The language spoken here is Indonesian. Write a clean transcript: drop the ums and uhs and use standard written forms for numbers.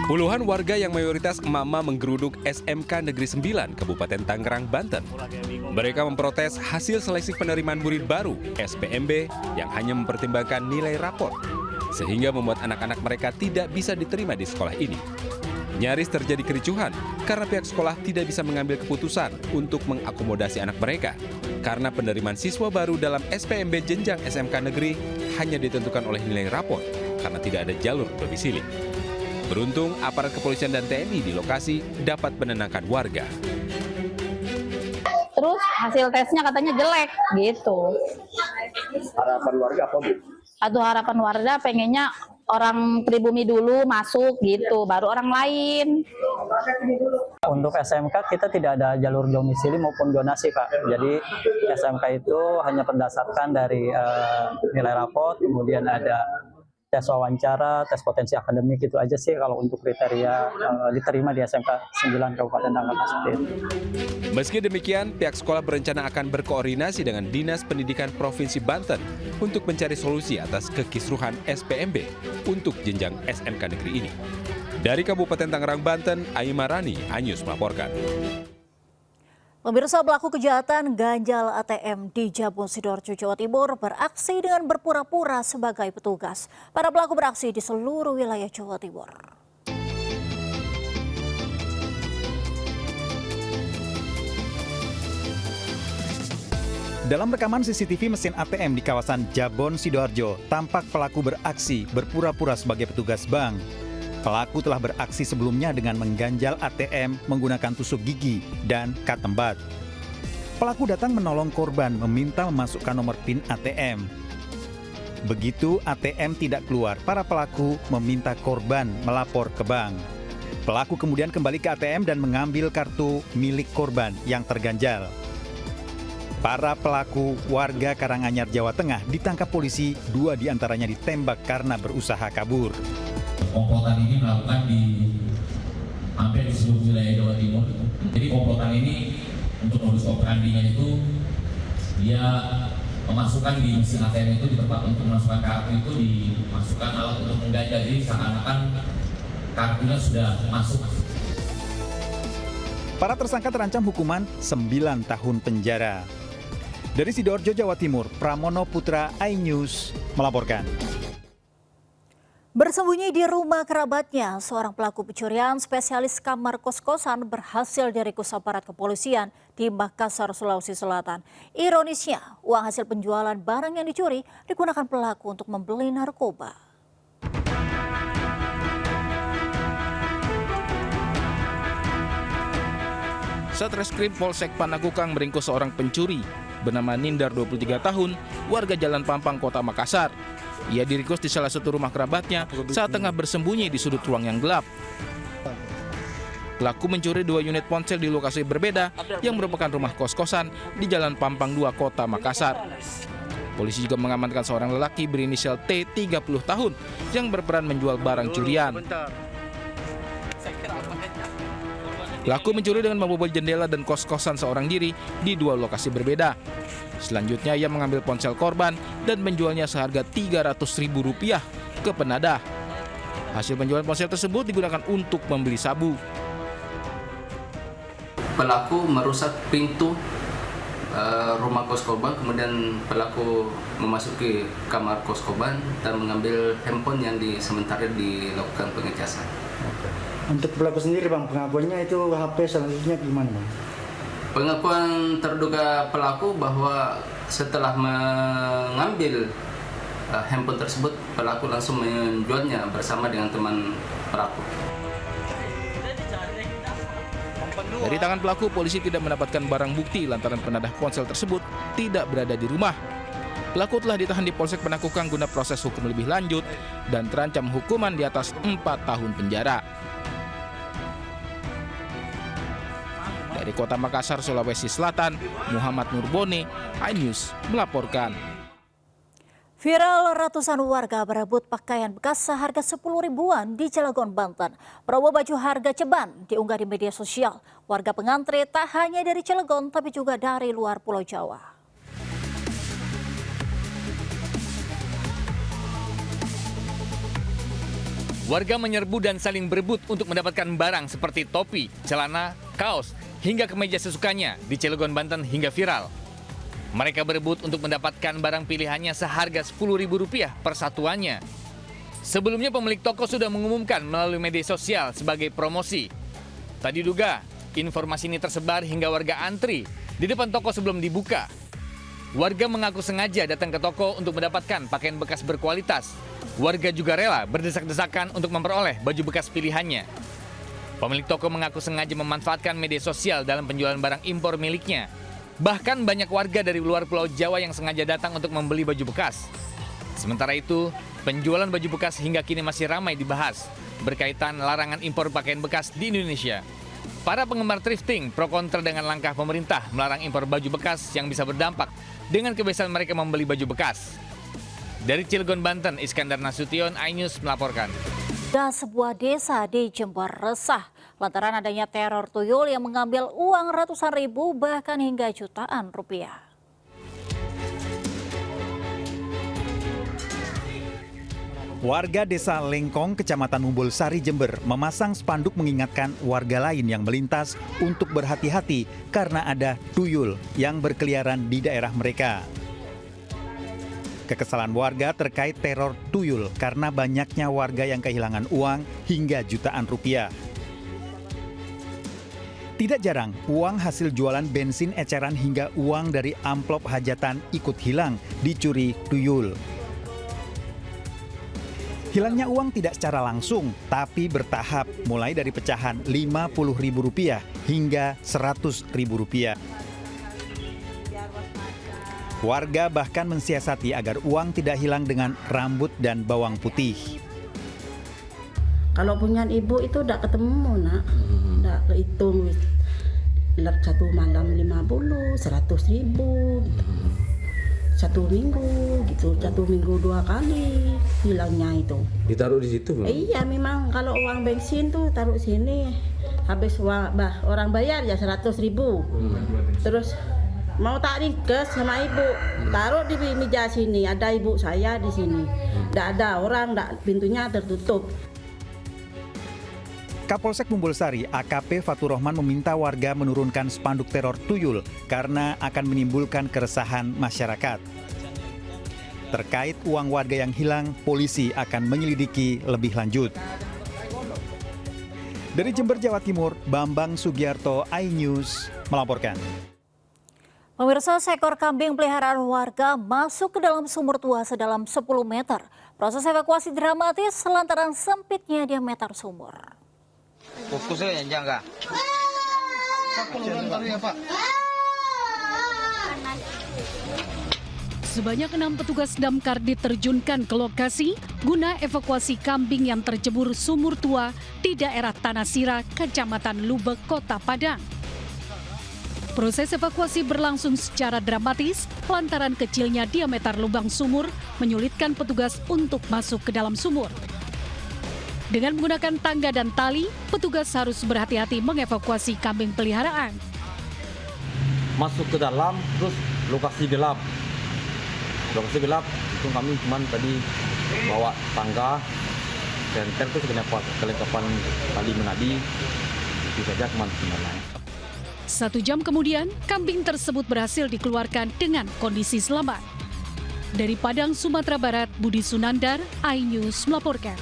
Puluhan warga yang mayoritas emak-emak menggeruduk SMK Negeri 9 Kabupaten Tangerang, Banten. Mereka memprotes hasil seleksi penerimaan murid baru SPMB yang hanya mempertimbangkan nilai rapor, sehingga membuat anak-anak mereka tidak bisa diterima di sekolah ini. Nyaris terjadi kericuhan karena pihak sekolah tidak bisa mengambil keputusan untuk mengakomodasi anak mereka, karena penerimaan siswa baru dalam SPMB jenjang SMK Negeri hanya ditentukan oleh nilai rapor karena tidak ada jalur domisili. Beruntung, aparat kepolisian dan TNI di lokasi dapat menenangkan warga. Terus hasil tesnya katanya jelek gitu. Harapan warga apa, Bu? Atau harapan warga pengennya orang pribumi dulu masuk gitu, baru orang lain. Untuk SMK kita tidak ada jalur domisili maupun donasi, Pak. Jadi SMK itu hanya berdasarkan dari nilai raport, kemudian ada tes wawancara, tes potensi akademik, itu aja sih kalau untuk kriteria diterima di SMK 9 Kabupaten Tangerang seperti itu. Meski demikian, pihak sekolah berencana akan berkoordinasi dengan Dinas Pendidikan Provinsi Banten untuk mencari solusi atas kekisruhan SPMB untuk jenjang SMK negeri ini. Dari Kabupaten Tangerang, Banten, Aima Rani, iNews melaporkan. Pemirsa, pelaku kejahatan ganjal ATM di Jabon, Sidoarjo, Jawa Timur beraksi dengan berpura-pura sebagai petugas. Para pelaku beraksi di seluruh wilayah Jawa Timur. Dalam rekaman CCTV mesin ATM di kawasan Jabon, Sidoarjo, tampak pelaku beraksi berpura-pura sebagai petugas bank. Pelaku telah beraksi sebelumnya dengan mengganjal ATM menggunakan tusuk gigi dan katembat. Pelaku datang menolong korban meminta memasukkan nomor PIN ATM. Begitu ATM tidak keluar, para pelaku meminta korban melapor ke bank. Pelaku kemudian kembali ke ATM dan mengambil kartu milik korban yang terganjal. Para pelaku warga Karanganyar, Jawa Tengah ditangkap polisi, 2 diantaranya ditembak karena berusaha kabur. Komplotan ini melakukan di hampir di seluruh wilayah Jawa Timur. Jadi komplotan ini untuk modus operandinya itu dia memasukkan di mesin ATM itu di tempat untuk memasukkan kartu itu dimasukkan alat untuk mengganjal, jadi seakan-akan kartunya sudah masuk. Para tersangka terancam hukuman 9 tahun penjara. Dari Sidoarjo, Jawa Timur, Pramono Putra, iNews melaporkan. Bersembunyi di rumah kerabatnya, seorang pelaku pencurian spesialis kamar kos-kosan berhasil diringkus aparat kepolisian di Makassar, Sulawesi Selatan. Ironisnya, uang hasil penjualan barang yang dicuri digunakan pelaku untuk membeli narkoba. Satreskrim Polsek Panakukang meringkus seorang pencuri bernama Nindar, 23 tahun, warga Jalan Pampang, Kota Makassar. Ia diringkus di salah satu rumah kerabatnya saat tengah bersembunyi di sudut ruang yang gelap. Pelaku mencuri 2 unit ponsel di lokasi berbeda yang merupakan rumah kos-kosan di Jalan Pampang 2, Kota Makassar. Polisi juga mengamankan seorang lelaki berinisial T, 30 tahun, yang berperan menjual barang curian. Pelaku mencuri dengan membobol jendela dan kos-kosan seorang diri di 2 lokasi berbeda. Selanjutnya ia mengambil ponsel korban dan menjualnya seharga Rp300.000 ke penadah. Hasil penjualan ponsel tersebut digunakan untuk membeli sabu. Pelaku merusak pintu rumah kos korban, kemudian pelaku memasuki kamar kos korban dan mengambil handphone yang sementara dilakukan pengecasan. Untuk pelaku sendiri, Bang, pengakuannya itu HP selanjutnya gimana, Bang? Pengakuan terduga pelaku bahwa setelah mengambil handphone tersebut, pelaku langsung menjualnya bersama dengan teman pelaku. Dari tangan pelaku, polisi tidak mendapatkan barang bukti lantaran penadah ponsel tersebut tidak berada di rumah. Pelaku telah ditahan di Polsek Panakukang guna proses hukum lebih lanjut dan terancam hukuman di atas 4 tahun penjara. Dari Kota Makassar, Sulawesi Selatan, Muhammad Nurbone, iNews melaporkan. Viral, ratusan warga berebut pakaian bekas seharga 10 ribuan di Cilegon, Banten. Promo baju harga ceban diunggah di media sosial. Warga pengantre tak hanya dari Cilegon tapi juga dari luar Pulau Jawa. Warga menyerbu dan saling berebut untuk mendapatkan barang seperti topi, celana, kaos, hingga kemeja sesukanya di Cilegon, Banten hingga viral. Mereka berebut untuk mendapatkan barang pilihannya seharga Rp10.000 per satuannya. Sebelumnya pemilik toko sudah mengumumkan melalui media sosial sebagai promosi. Tak diduga, informasi ini tersebar hingga warga antri di depan toko sebelum dibuka. Warga mengaku sengaja datang ke toko untuk mendapatkan pakaian bekas berkualitas. Warga juga rela berdesak-desakan untuk memperoleh baju bekas pilihannya. Pemilik toko mengaku sengaja memanfaatkan media sosial dalam penjualan barang impor miliknya. Bahkan banyak warga dari luar Pulau Jawa yang sengaja datang untuk membeli baju bekas. Sementara itu, penjualan baju bekas hingga kini masih ramai dibahas berkaitan larangan impor pakaian bekas di Indonesia. Para penggemar thrifting pro kontra dengan langkah pemerintah melarang impor baju bekas yang bisa berdampak dengan kebiasaan mereka membeli baju bekas. Dari Cilegon, Banten, Iskandar Nasution, iNews melaporkan. Sebuah desa di Jember resah lantaran adanya teror tuyul yang mengambil uang ratusan ribu bahkan hingga jutaan rupiah. Warga desa Lengkong, Kecamatan Umbul Sari, Jember memasang spanduk mengingatkan warga lain yang melintas untuk berhati-hati karena ada tuyul yang berkeliaran di daerah mereka. Kekesalan warga terkait teror tuyul karena banyaknya warga yang kehilangan uang hingga jutaan rupiah. Tidak jarang, uang hasil jualan bensin eceran hingga uang dari amplop hajatan ikut hilang dicuri tuyul. Hilangnya uang tidak secara langsung, tapi bertahap, mulai dari pecahan Rp50.000 hingga Rp100.000. Warga bahkan mensiasati agar uang tidak hilang dengan rambut dan bawang putih. Kalau punya ibu itu udah ketemu, nak. Udah kehitung. Satu malam 50, 100.000. Satu minggu gitu, 1 minggu 2 kali hilangnya itu. Ditaruh di situ? Iya, memang kalau uang bensin tuh taruh sini. Habis orang bayar ya 100.000. Terus mau tak ringkes sama ibu, taruh di meja sini. Ada ibu saya di sini. Nggak ada orang, pintunya tertutup. Kapolsek Umbul Sari, AKP Fatur Rahman meminta warga menurunkan spanduk teror tuyul karena akan menimbulkan keresahan masyarakat. Terkait uang warga yang hilang, polisi akan menyelidiki lebih lanjut. Dari Jember, Jawa Timur, Bambang Sugiarto, iNews melaporkan. Pemirsa, seekor kambing peliharaan warga masuk ke dalam sumur tua sedalam 10 meter. Proses evakuasi dramatis lantaran sempitnya diameter sumur. Fokusnya yang enggak. Sebanyak 6 petugas damkar diterjunkan ke lokasi guna evakuasi kambing yang terjebur sumur tua di daerah Tanah Sira, Kecamatan Lubek, Kota Padang. Proses evakuasi berlangsung secara dramatis lantaran kecilnya diameter lubang sumur menyulitkan petugas untuk masuk ke dalam sumur. Dengan menggunakan tangga dan tali, petugas harus berhati-hati mengevakuasi kambing peliharaan. Masuk ke dalam, terus lokasi gelap. Lokasi gelap, itu kami cuma tadi bawa tangga, senter terus kelengkapan tali menadi, itu saja kemana-mana. 1 jam kemudian, kambing tersebut berhasil dikeluarkan dengan kondisi selamat. Dari Padang, Sumatera Barat, Budi Sunandar, iNews melaporkan.